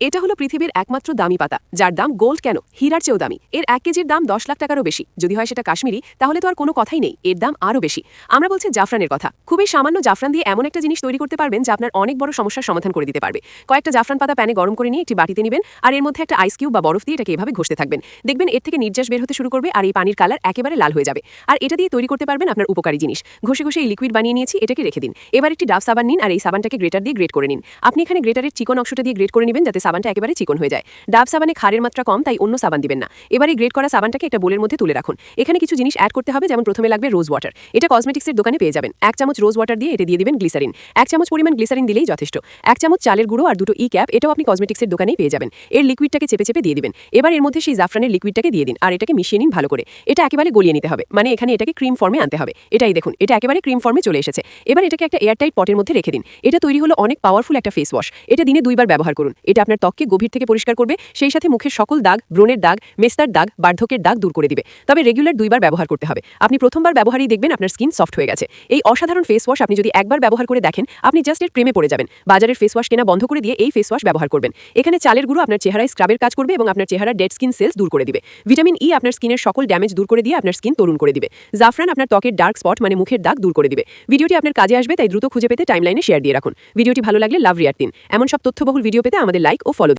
এটা হলো পৃথিবীর একমাত্র দামি পাতা যার দাম গোল্ড কেন হীরার চেয়েও দামি এর 1 কেজির দাম 10 লাখ টাকারও বেশি যদি হয় সেটা কাশ্মীরি তাহলে তো আর কোনো কথাই নেই এর দাম আরও বেশি আমরা বলছি জাফরানের কথা খুবই সামান্য জাফরান দিয়ে এমন একটা জিনিস তৈরি করতে পারবেন যা আপনার অনেক বড় সমস্যার সমাধান করে দিতে পারবে কয়েকটা জাফরান পাতা প্যানে গরম করে নিয়ে একটি বাটিতে নেবেন আর এর মধ্যে একটা আইস কিউব বা বরফ দিয়ে এটাকে এভাবে ঘষতে থাকবেন দেখবেন এর থেকে নির্যাস বের হতে শুরু করবে আর এই পানির কালার একেবারে লাল হয়ে যাবে আর এটা দিয়ে তৈরি করতে পারবেন আপনার উপকারী জিনিস ঘষে ঘষে এই লিকুইড বানিয়ে নিয়েছি এটাকে রেখে দিন এবার একটি ডাব সাবান নিন আর এই সাবানটাকে গ্রেটার দিয়ে গ্রেট করে নিন আপনি এখানে গ্রেটারের চিকন অংশটা দিয়ে গ্রেট করে নেবেন যাতে সাবানটা একেবারে চিকন হয়ে যায় ডাব সাবানে ক্ষারের মাত্রা কম তাই অন্য সাবান দিবেন না এবার এই গ্রেট করা সাবানটাকে একটা বোলের মধ্যে তুলে রাখুন এখানে কিছু জিনিস অ্যাড করতে হবে যেমন প্রথমে লাগবে রোজ ওয়াটার এটা কসমেটিক্সের দোকানে পেয়ে যাবেন 1 চামচ রোজ ওয়াটার দিয়ে এটা দিয়ে দিবেন গ্লিসারিন 1 চামচ পরিমাণ গ্লিসারিন দিলেই যথেষ্ট 1 চামচ চালের গুঁড়ো আর দুটো ক্যাপ এটাও আপনি কসমেটিক্সের দোকানেই পেয়ে যাবেন এর লিকুইডটাকে চেপে চেপে দিয়ে দিবেন এবার এর মধ্যে সেই জাফরানের লিকুইডটাকে দিয়ে দিন আর এটাকে মিশিয়ে নিন ভালো করে এটা একেবারে গলিয়ে নিতে হবে মানে এখানে এটাকে ক্রিম ফর্মে আনতে হবে এটাই দেখুন এটা একেবারে ক্রিম ফর্মে চলে এসেছে এবার এটাকে একটা এয়ারটাইট পটের মধ্যে রেখে দিন এটা তৈরি হলো অনেক পাওয়ারফুল একটা ফেস ওয়াশ এটা দিনে 2 বার ব্যবহার করুন এটা আপনার ত্বককে গভীর থেকে পরিষ্কার করবে সেই সাথে মুখের সকল দাগ ব্রণের দাগ মেস্তার দাগ বার্ধক্যের দাগ দূর করে দিবে তবে রেগুলার 2 বার ব্যবহার করতে হবে আপনি প্রথমবার ব্যবহারই দেখবেন আপনার স্কিন সফট হয়ে গেছে এই অসাধারণ ফেস ওয়াশ আপনি যদি একবার ব্যবহার করে দেখেন আপনি জাস্ট এর প্রেমে পড়ে যাবেন বাজারের ফেস ওয়াশ কেনা বন্ধ করে দিয়ে এই ফেস ওয়াশ ব্যবহার করবেন এখানে চালের গুঁড়ো আপনার চেহারায় স্ক্রাবের কাজ করবে এবং আপনার চেহারার ডেড স্কিন সেলস দূর করে দিবে ভিটামিন ই আপনার স্কিনের সকল ড্যামেজ দূর করে দিয়ে আপনার স্কিন তরুণ করে দিবে জাফরান আপনার ত্বকের ডার্ক স্পট মানে মুখের দাগ দূর করে দিবে ভিডিওটি আপনার কাজে আসবে তাই দ্রুত খুঁজে পেতে টাইমলাইনে শেয়ার দিয়ে রাখুন ভিডিওটি ভালো লাগলে লাভ রিয়াক্ট দিন এমন সব তথ্যবহুল ভিডিও পেতে আমাদের লাইক ও ফলো